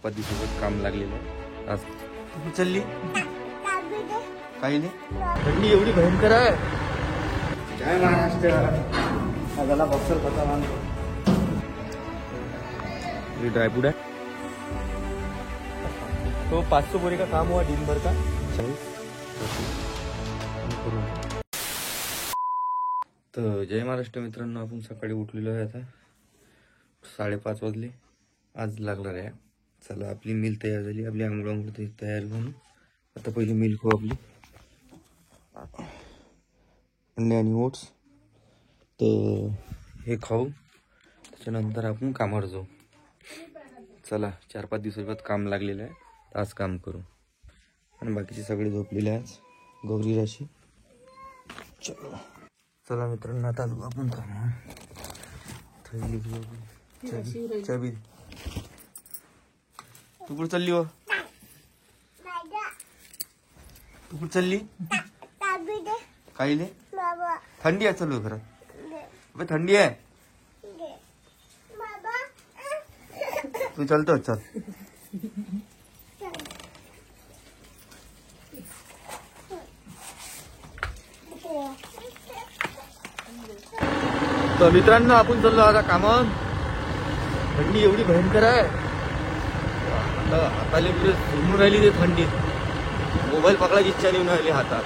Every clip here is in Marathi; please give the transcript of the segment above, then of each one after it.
दिवसाचं काम लागलेलं आहे आज. उचलली काही नाही, थंडी एवढी भयंकर आहे. जय महाराष्ट्र. आजाला बॉक्सर पता मानतो ड्रायफ्रूट है तो 500 बोरी का काम हुआ दिन भर का. तर जय महाराष्ट्र मित्रांनो, आपण सकाळी उठलेलो आहे. आता 5:30 वाजले. आज लागणार आहे. चला आपली मिल तयार झाली. आपली आंघोळ तयार म्हणून आता पहिली मिल खाऊ आपली अंडे आणि ओट्स. तर हे खाऊ, त्याच्यानंतर आपण कामावर जाऊ. चला 4-5 दिवसात काम लागलेलं आहे, तर आज काम करू. आणि बाकीचे सगळे झोपलेले आहेत. गौरी राशी. चला मित्रांनो, आता आपण काम चाबी तू कुठं चालली हो? तू कुठं चालली? काही नाही, थंडी आहे. चालू घरात थंडी आहे. तू चलतो चल. तर मित्रांनो, आपण चाललो आता कामावर. थंडी एवढी भयंकर आहे. हाताले पुढे झुमून राहिली ते थंडी. मोबाईल पकडायची इच्छा नाही राहिली हातात.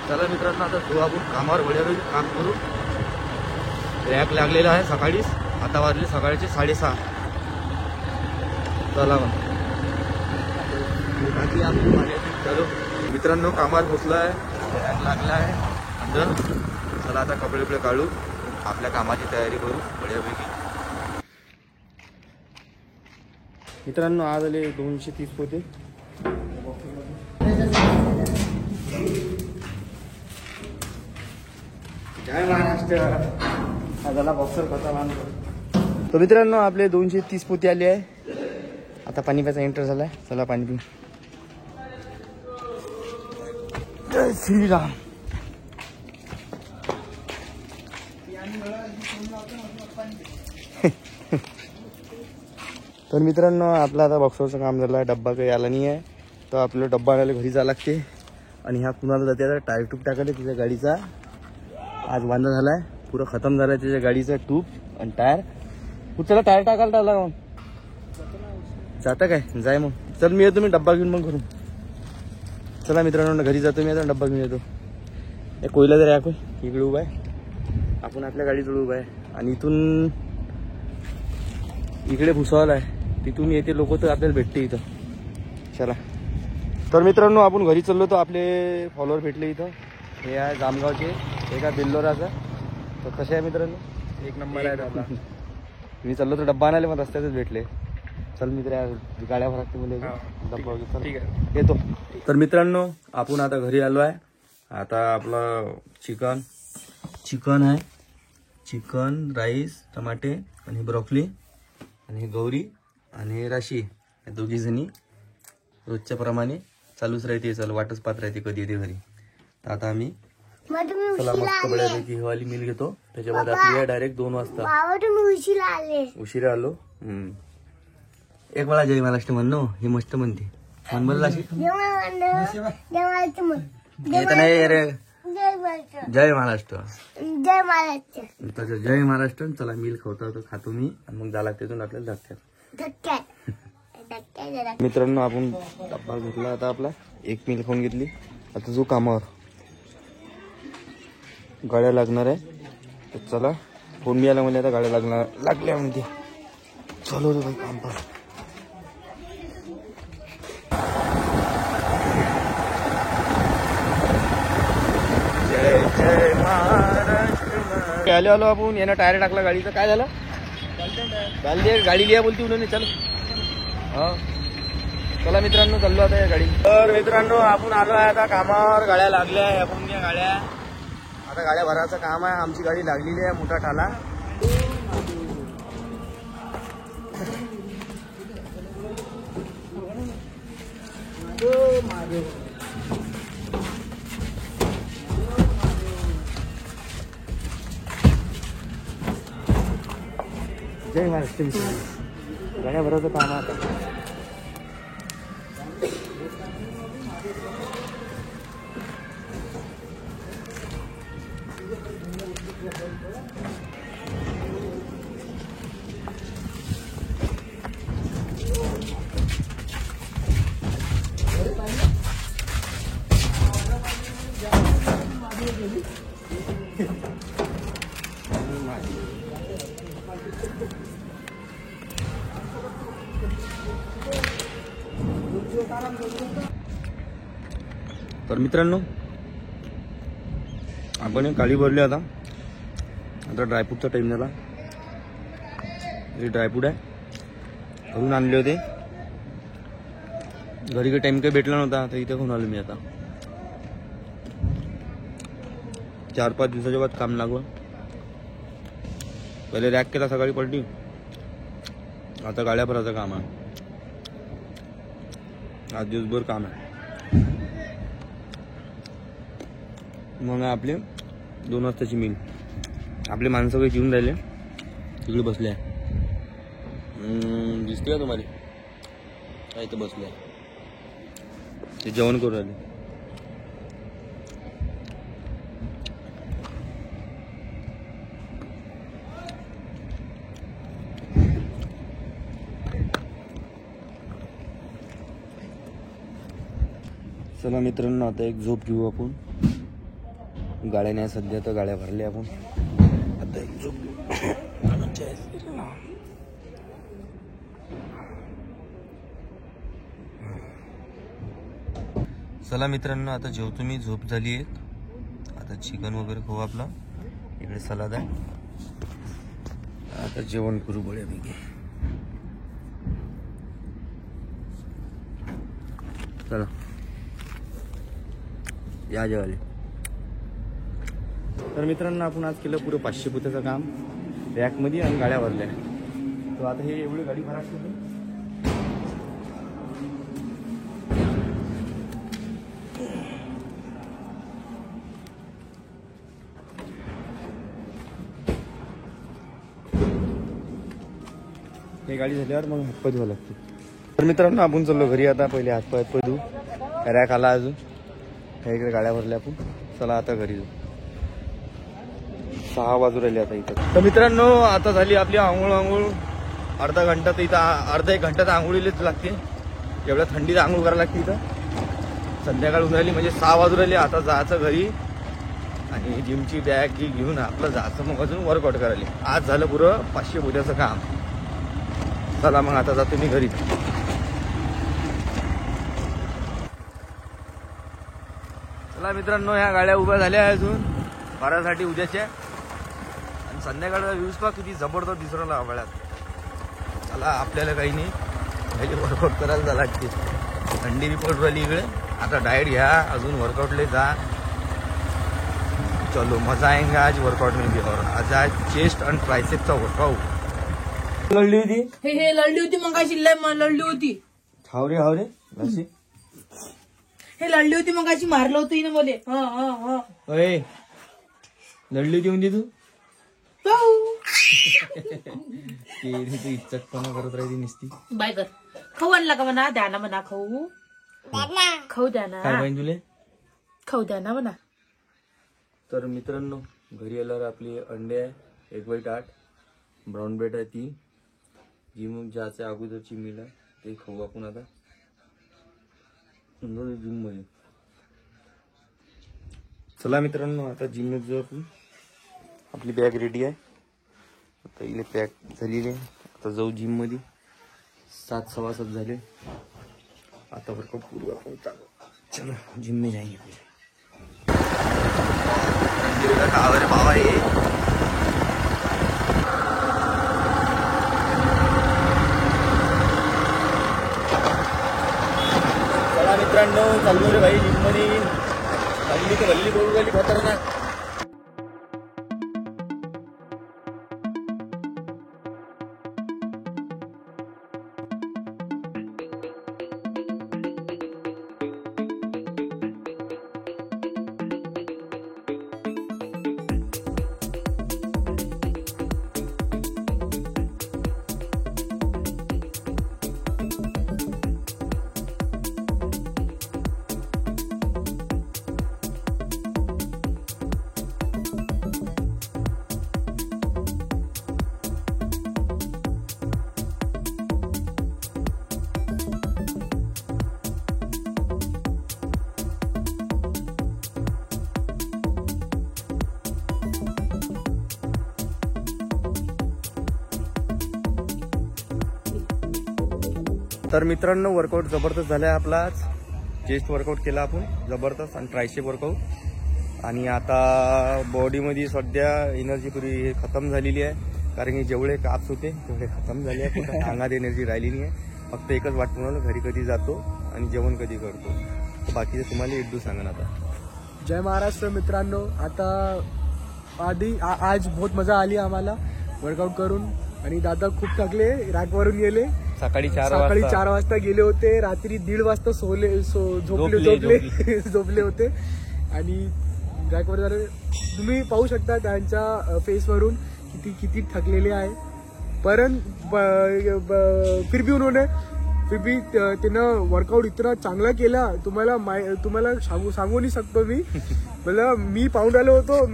चला मित्रांनो, आता जो आपण कामावर वड्यावर काम करू. रॅक लागलेला आहे सकाळीच. आता वाजले सकाळचे 6:30. चला मग चलो मित्रांनो, कामावर पोचलो आहे. रॅक लागला आहे अंदर. चला आता कपडे काढू, आपल्या कामाची तयारी करू बढ्यापैकी. मित्रांनो, आज आले 230 पोते. जय महाराष्ट्र. आजाला बॉक्सर कसा मानतो. तर मित्रांनो, आपले 230 पोते आले आहे. आता पाणी प्यायचा एंटर झालाय. चला पाणी पिऊ. जय श्रीराम. तर मित्रांनो, आपला आता बॉक्सरचं काम झालं आहे. डब्बा काही आला नाही आहे, तर आपलं डब्बा आणायला घरी जावं लागते. आणि ह्या कुणाला जाते आता टायर ट्यूब टाकायला. तिच्या गाडीचा आज वांदा झाला आहे, पुरं खतम झालं आहे त्याच्या गाडीचा ट्यूब आणि टायर. कुठला टायर टाकायला टाकला मग जाता काय? जाय मग. चल मी येतो, मी डब्बा घेऊन मग करून. चला मित्रांनो, घरी जातो मी आता, डब्बा घेऊन येतो. एक कोयला जर आहे इकडे उभा आहे. आपण आपल्या गाडीजवळ उभा आहे. आणि इथून इकडे भुसावळ आहे, तिथून येते लोक, तर आपल्याला भेटते इथं. चला. तर मित्रांनो, आपण घरी चाललो. तर आपले फॉलोअर भेटले इथं. हे आहे जामगावचे, एका बेल्लोराचा. तर कसे आहे मित्रांनो? एक नंबर आहे आपला. मी चाललो तर डब्बा आणायला, मग रस्त्यातच भेटले. चल मित्र, गाड्या भरकते मुले डब्बा वगैरे. ठीक आहे, येतो. तर मित्रांनो, आपण आता घरी आलो आहे. आता आपलं चिकन आहे. चिकन, राईस, टमाटे आणि ब्रॉकली आणि गौरी आणि राशी, या दोघी जणी रोजच्या प्रमाणे चालूच राहते. चल वाटच पाहत राहते कधी येते घरी. तर आता आम्ही चला मस्त बड्यापैकी हवाली मिल घेतो. त्याच्यामध्ये आपली आहे डायरेक्ट 2 वाजता. उशिरा आलो. एक वेळा जय महाराष्ट्र म्हणलो, ही मस्त म्हणते. म्हण बोलला येत नाही रे. जय महाराष्ट्र. जय महाराष्ट्र. जय महाराष्ट्र. चला मिल खातो मी, आणि मग झाला तिथून आपल्याला धक्क्यात. मित्रांनो, आपण डब्बा घेतला. आता आपला एक मिल खाऊन घेतली. आता जो कामावर गाड्या लागणार आहे, तर चला. फोन मी आला म्हणजे आता गाड्या लागल्या म्हणते. चलो रे भाई, काम पर. जय महाराष्ट्र. आलो आपण. यानं टायर टाकला गाडीचा. काय झालं? गाडी लिहा बोलती उन्होंने. चल हा, चला मित्रांनो, चाललो आता या गाडी. तर मित्रांनो, आपण आलो आहे आता कामावर. गाड्या लागल्या आहे. आपण या गाड्या आता गाड्या भरायचं काम आहे. आमची गाडी लागलेली आहे, मोठा ठाला. जय महाराष्ट्र. गाड्या भरायचं काम आता. तर मित्रांनो आपण एक काळी भरली आता ड्रायफ्रूटचा टाइम झाला. हे ड्रायफ्रूट आहे घरून आणले होते. घरी काही टाइम काही भेटला नव्हता तर इथे घेऊन आलो मी. आता 4-5 दिवसाच्या बाद काम लागलं. पहिले रॅक केला सकाळी पलटी, आता गाड्या भरायचं काम आहे. आज दिवसभर काम आहे. मग आपले 2 वाजताची मिल. आपले माणसं काही जेवून राहिले तिकडे बसले आहे. दिसते का तुम्हाला? काय इथं बसले आहे ते जेवण करू राहिले. चला मित्रांनो आता एक झोप घेऊ आपण. गाड्या नाही सध्या तर गाड्या भरल्या आपण. आता एक झोप घेऊ. चला मित्रांनो आता जेवतो मी. झोप झाली एक. आता चिकन वगैरे खाऊ. आपला इकडे सलाद आहे. आता जेवण करू बऱ्यापैकी. चला या जेवायला. तर मित्रांनो आपण आज केलं पुरं 500 फुटाचं काम रॅकमध्ये आणि गाड्या भरल्या. तर आता हे एवढी गाडी भरायची होती. हे गाडी झाल्यावर मग हातपाय धुवा लागते. तर मित्रांनो आपण चाललो घरी. आता पहिले हातपाय धुवू. रॅक आला अजून. ह्या इकडे गाड्या भरल्या आपण. चला आता घरी जाऊ. 6 वाजू राहिले आता इथं. तर मित्रांनो आता झाली आपली आंघोळ. अर्धा घंटा तर इथं अर्धा 1 घंटा तर आंघोळीलाच लागते. एवढ्या थंडीत आंघोळ करायला लागते इथं. संध्याकाळ होऊन राहिली म्हणजे 6 वाजू राहिले. आता जायचं घरी आणि जिमची बॅग घेऊन आपलं जायचं मग अजून वर्कआउट करायला. आज झालं पुरं 500 फुटाचं काम. चला मग आता जातो मी घरी. चला मित्रांनो ह्या गाड्या उभ्या झाल्या अजून भरासाठी उद्याच्या. आणि संध्याकाळचा व्ह्यूज पहा किती जबरदस्त दिसून राहिला आभाळात. चला आपल्याला काही नाही पहिले वर्कआउट करायला जा लागते. थंडी रिपोर्ट राहिली इकडे. आता डाएट घ्या अजून वर्कआउटले जा. चलो मजा आएगा आज वर्कआउट में भी. और आज चेस्ट आणि ट्रायसेपचा वर्कआउट. लढली होती हे लढली होती मगाशी. लढली होती. हावरे अशी हे लढली होती मगाशी. मारलं होतं हिनं मध्ये. अरे लढली होती म्हणजे तू तू इच्छटपणा करत राहिली नुसती. बाय कर. खाऊ आणला का म्हणा. द्या ना म्हणा खाऊ. खाऊ द्या ना. काय पाहिजे तुले? खाऊ द्या ना म्हणा. तर मित्रांनो घरी आल्यावर आपली अंडे आहे 1/8. ब्राऊन ब्रेड आहे 3. जिम ज्याच्या अगोदरची मील आहे ते खाऊ आपण आता जिम मध्ये. चला मित्रांनो आता जिम मध्ये जाऊ आपण. आपली बॅग रेडी आहे. आता इले पॅक झालेली आहे. आता जाऊ जिम मध्ये. 7:15 झाले. आता वर्कआउट करू आपण. चलो जिम में जाएंगे. अरे बाबा ये मित्रांनो चाललो रे भाई जिम मध्ये. हल्ली तर हल्ली बोलू राहिली खतरनाक. तर मित्रांनो वर्कआउट जबरदस्त झाला आहे आपला. आज चेस्ट वर्कआउट केला आपण जबरदस्त आणि ट्रायसेप वर्कआउट. आणि आता बॉडीमध्ये सध्या एनर्जी पुरी खतम झालेली आहे, कारण की जेवढे काप्स होते तेवढे खतम झाले आहे. कुठं अंगात एनर्जी राहिली नाही आहे. फक्त एकच वाटतं मला घरी कधी जातो आणि जेवण कधी करतो. तर बाकीचं तुम्हाला एक दिवस सांगा आता. जय महाराष्ट्र मित्रांनो. आता आज बहुत मजा आली आम्हाला वर्कआउट करून. आणि दादा खूप थकले, रॅकवरून गेले. सकाळी 4 वाजता गेले होते, रात्री 1:30 वाजता झोपले होते. आणि रॅकवर जरा तुम्ही पाहू शकता त्यांच्या फेसवरून किती थकलेले आहे. फिर भी त्यानं वर्कआउट इतना चांगला केला. तुम्हाला सांगू नहीं सकतो मी. मतलब मी पाहून आलो होतो.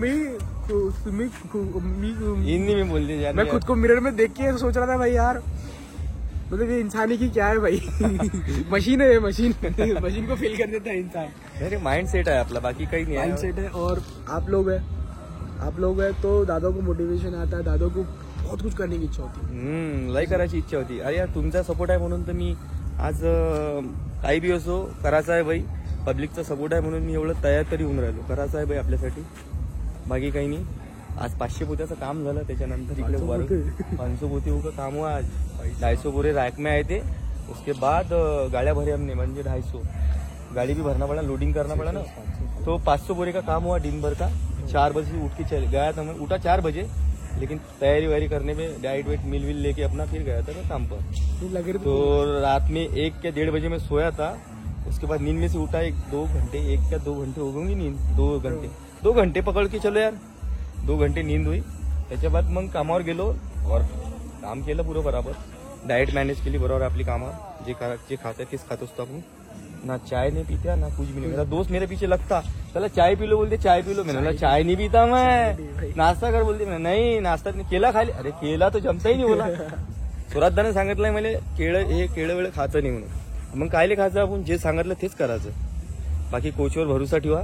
हिंदी में बोल दीजिए. मैं खुद को मिरर में देख के सोच रहा था भाई यार, मतलब ये इंसान की क्या है भाई. मशीन है, मशीन को फील कर देता है इंसान. अरे माइंड सेट है आपला, बाकी काही नहीं. माइंड सेट है. और आप लोग है तो दादा को मोटिवेशन आता है, दादा को बहुत कुछ करने की इच्छा होती. लय करायची इच्छा होती. अरे यार तुमचा सपोर्ट आहे म्हणून तर मी आज काही बी असो करायचं आहे बाई. पब्लिकचा सपोर्ट आहे म्हणून मी एवढं तयार तरी होऊन राहिलो. करायचं आहे बाई आपल्यासाठी, बाकी काही नाही. आज 500 पोत्याचं काम झालं. त्याच्यानंतर इकडे 500 पोते का काम हुआ आज. 250 बोरे रैक में आए थे. उसके बाद गाड़ियां भरे हमने, म्हणजे 250 गाड़ी भी भरना पड़ा, लोडिंग करना पड़ा ना. तो 500 बोरे का काम हुआ दिन भर का. 4 बजे उठ के चल गया था मैं. उठा 4 बजे, लेकिन तैयारी वारी करने में डाइट वेट मिल लेके अपना फिर गया था मैं काम पर. तो रात में 1 या 1:30 बजे मैं सोया था. उसके बाद नींद में से उठा 1-2 घंटे, 1 या 2 घंटे हो गई नींद. 2 घंटे पकड़ के चलो यार. 2 घंटे नींद हुई. त्याच्या बाद मग कामावर गेलो और काम केलं पुरं बरोबर. डाएट मॅनेज केली बरोबर आपली कामावर. जे खाते तेच खात असतो आपण. ना चाय नहीं पीता ना कुछ भी नहीं. मेरा दोस्त मेरे पीछे लगता, चला चाय पी लो, बोलते चाय पी लो. मैंने बोला चाय नहीं पीता मैं, नाश्ता कर. बोलते नहीं नाश्ता नहीं, केला खा ले. अरे केला तो जमता ही नहीं बोला. सुरातदाने सांगितलंय मला केळं वेळ खायचं नाही म्हणून. मग कायले खायचं आपण, जे सांगितलं तेच करायचं. बाकी कोचवर भरोसा ठेवा.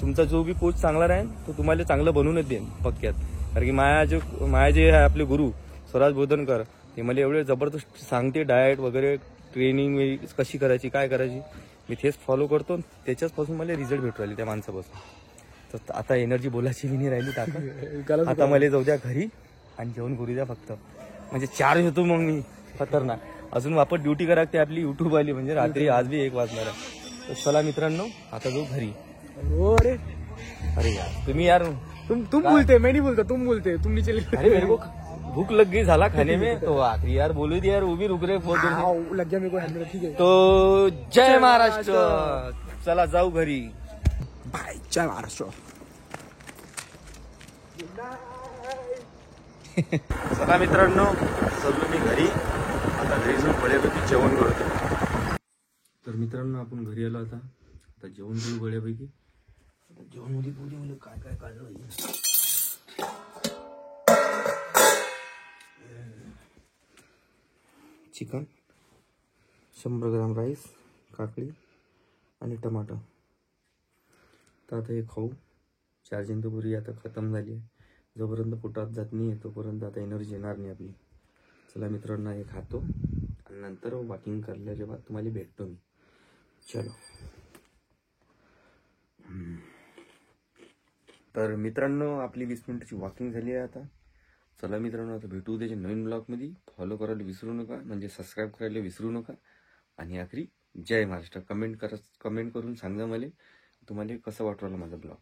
तुमचा जो भी कोच चांगला राहील तो तुम्हाला चांगलं बनवूनच देईन पक्क्यात. कारण की माया जे आहे आपले गुरु स्वराज बोधनकर, ते मला एवढे जबरदस्त सांगते डाएट वगैरे, ट्रेनिंग कशी करायची, काय करायची. मी तेच फॉलो करतो. त्याच्याचपासून मला रिझल्ट भेटू राहिले त्या माणसापासून. तर आता एनर्जी बोलायची मी नाही राहिली. आता मला जाऊ द्या घरी आणि जेवण करू द्या फक्त. म्हणजे चार्ज होतो मग मी खतरनाक. अजून वापस ड्युटी करायची आपली युट्यूब आली, म्हणजे रात्री आज भी 1 वाजणार आहे. तर चला मित्रांनो आता जाऊ घरी. अरे यार तुम्ही यार तुम बोलते, मैं नहीं बोलता, तुम बोलते, तुम नीचे. अरे मेरे को भूख लग गई झाला खाने में. तो आखिरी यार बोलो दी यार, वो भी रुक रहे बहुत देर से. लग गया मेरे को हैंडल. ठीक है तो जय महाराष्ट्र. चला जाऊ घरी. बाय. जय महाराष्ट्र. चला मित्रांनो चलो मी घरी. आता घरी जाऊन बऱ्यापैकी जेवण करतो. तर मित्रांनो आपण घरी आलो. आता जेवण करू बऱ्यापैकी. जेवण मध्ये बोलू काय काय काढलं. चिकन, 100 ग्राम राईस, काकडी आणि टमाटर. तर आता हे खाऊ. चार्जिंग तर पुरी आता खतम झाली आहे. जोपर्यंत पोटात जात नाही तोपर्यंत आता एनर्जी येणार नाही आपली. चला मित्रांनो हे खातो आणि नंतर वॉकिंग करल्याच्या बाद तुम्हाला भेटतो मी. चलो. तर मित्रांनो आपली 20 मिनिटाची वॉकिंग झाली आहे आता. चला मित्रांनो आता भेटू उद्याच्या नवीन ब्लॉगमध्ये. फॉलो करायला विसरू नका, म्हणजे सबस्क्राईब करायला विसरू नका. आणि आखरी जय महाराष्ट्र. कमेंट करून सांगा मला तुम्हाला कसं वाटलं माझा ब्लॉग.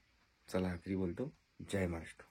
चला आखरी बोलतो जय महाराष्ट्र.